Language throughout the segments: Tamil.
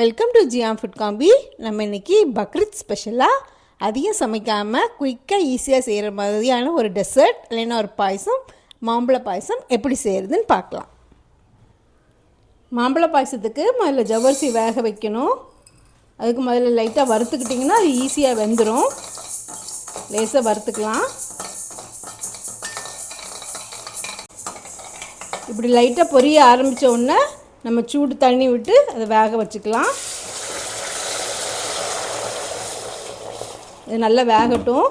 வெல்கம் டு ஜியாம் ஃபுட் காம்பி. நம்ம இன்றைக்கி பக்ரீத் ஸ்பெஷலாக அதிகம் சமைக்காமல் குயிக்காக ஈஸியாக செய்கிற மாதிரியான ஒரு டெசர்ட் இல்லைன்னா ஒரு பாயசம், மாம்பழ பாயசம் எப்படி செய்கிறதுன்னு பார்க்கலாம். மாம்பழ பாயசத்துக்கு முதல்ல ஜவ்வரிசி வேக வைக்கணும். அதுக்கு முதல்ல லைட்டாக வறுத்துக்கிட்டிங்கன்னா அது ஈஸியாக வெந்துடும். லேசாக வறுத்துக்கலாம். இப்படி லைட்டாக பொரிய ஆரம்பித்த உடனே நம்ம சூடு தண்ணி விட்டு அதை வேக வச்சுக்கலாம். இது நல்லா வேகட்டும்.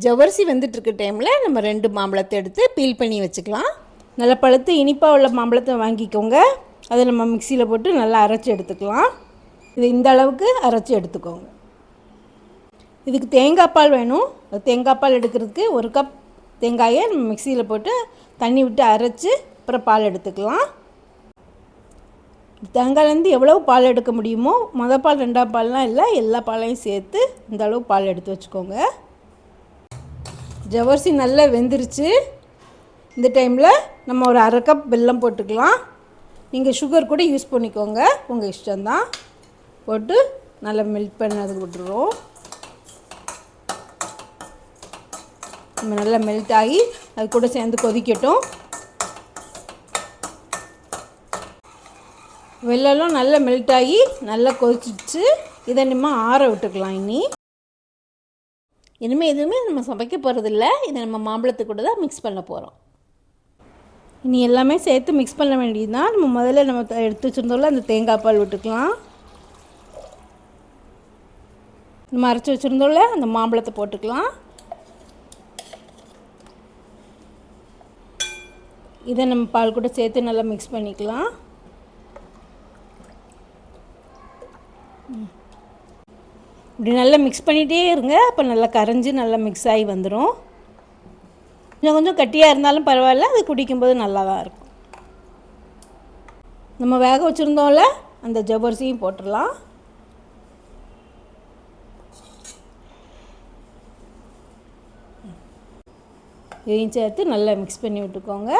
ஜவ்வரிசி வெந்துட்டுருக்க டைமில் நம்ம 2 மாம்பழத்தை எடுத்து பீல் பண்ணி வச்சுக்கலாம். நல்லா பழுத்து இனிப்பாக உள்ள மாம்பழத்தை வாங்கிக்கோங்க. அதை நம்ம மிக்சியில் போட்டு நல்லா அரைச்சி எடுத்துக்கலாம். இது இந்த அளவுக்கு அரைச்சி எடுத்துக்கோங்க. இதுக்கு தேங்காய் பால் வேணும். தேங்காய் பால் எடுக்கிறதுக்கு 1 கப் தேங்காயை நம்ம மிக்சியில் போட்டு தண்ணி விட்டு அரைச்சி அப்புறம் பால் எடுத்துக்கலாம். தேங்காயிலேருந்து எவ்வளோ பால் எடுக்க முடியுமோ, மொதல் பால் 2ஆம் பால்லாம் இல்லை, எல்லா பாலையும் சேர்த்து இந்த அளவு பால் எடுத்து வச்சுக்கோங்க. ஜவ்வரிசி நல்லா வெந்துருச்சு. இந்த டைமில் நம்ம ஒரு 1/2 கப் வெல்லம் போட்டுக்கலாம். நீங்கள் சுகர் கூட யூஸ் பண்ணிக்கோங்க, உங்கள் இஷ்டம்தான். போட்டு நல்லா மெல்ட் பண்ணதுக்கு விட்டுருவோம். நம்ம நல்லா மெல்ட் ஆகி அது கூட சேர்ந்து கொதிக்கட்டும். வெள்ளம் நல்லா மெல்ட் ஆகி நல்லா கொதிச்சிச்சு. இதை நம்ம ஆற விட்டுக்கலாம். இனிமேல் எதுவுமே நம்ம சமைக்க போகிறதில்ல. இதை நம்ம மாம்பழத்து கூட தான் மிக்ஸ் பண்ண போகிறோம். இனி எல்லாமே சேர்த்து மிக்ஸ் பண்ண வேண்டியது தான். நம்ம முதல்ல நம்ம எடுத்து வச்சுருந்தோம்ல அந்த தேங்காய் பால் விட்டுக்கலாம். நம்ம அரைச்சி வச்சுருந்தோம்ல அந்த மாம்பழத்தை போட்டுக்கலாம். இதை நம்ம பால் கூட சேர்த்து நல்லா மிக்ஸ் பண்ணிக்கலாம். இப்படி நல்லா மிக்ஸ் பண்ணிகிட்டே இருங்க. அப்போ நல்லா கரைஞ்சி நல்லா மிக்ஸ் ஆகி வந்துடும். கொஞ்சம் கட்டியாக இருந்தாலும் பரவாயில்ல, அது குடிக்கும்போது நல்லா தான் இருக்கும். நம்ம வேக வச்சுருந்தோம்ல அந்த ஜவ்வரிசியும் போட்டுடலாம். இதையும் சேர்த்து நல்லா மிக்ஸ் பண்ணி விட்டுக்கோங்க.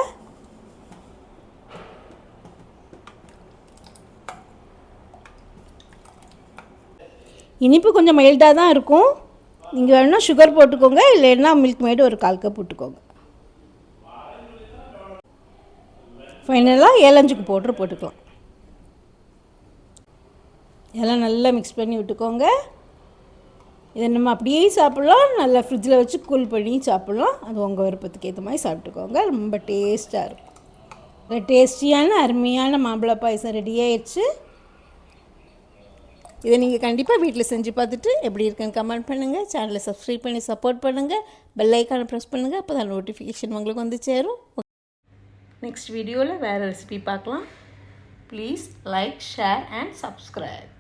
இனிப்பு கொஞ்சம் மைல்டாக தான் இருக்கும். நீங்கள் வேணும்னா சுகர் போட்டுக்கோங்க, இல்லைன்னா மில்க் மேடு ஒரு 1/4 கப் போட்டுக்கோங்க. ஃபைனலாக ஏலஞ்சுக்கு பவுட்ரு போட்டுக்கலாம். எல்லாம் நல்லா மிக்ஸ் பண்ணி விட்டுக்கோங்க. இதை நம்ம அப்படியே சாப்பிட்லாம், நல்லா ஃப்ரிட்ஜில் வச்சு கூல் பண்ணி சாப்பிட்லாம். அது உங்கள் விருப்பத்துக்கு ஏற்ற மாதிரி சாப்பிட்டுக்கோங்க. ரொம்ப டேஸ்ட்டாக இருக்கும். டேஸ்டியான அருமையான மாம்பழ பாயசம் ரெடி ஆயிடுச்சு. இதை நீங்கள் கண்டிப்பாக வீட்டில் செஞ்சு பார்த்துட்டு எப்படி இருக்குன்னு கமெண்ட் பண்ணுங்கள். சேனலை சப்ஸ்கிரைப் பண்ணி சப்போர்ட் பண்ணுங்கள். பெல் ஐக்கானை ப்ரெஸ் பண்ணுங்கள். அப்போ தான் நோட்டிஃபிகேஷன் உங்களுக்கு வந்து சேரும். நெக்ஸ்ட் வீடியோவில் வேறு ரெசிபி பார்க்கலாம். Please like, share and subscribe.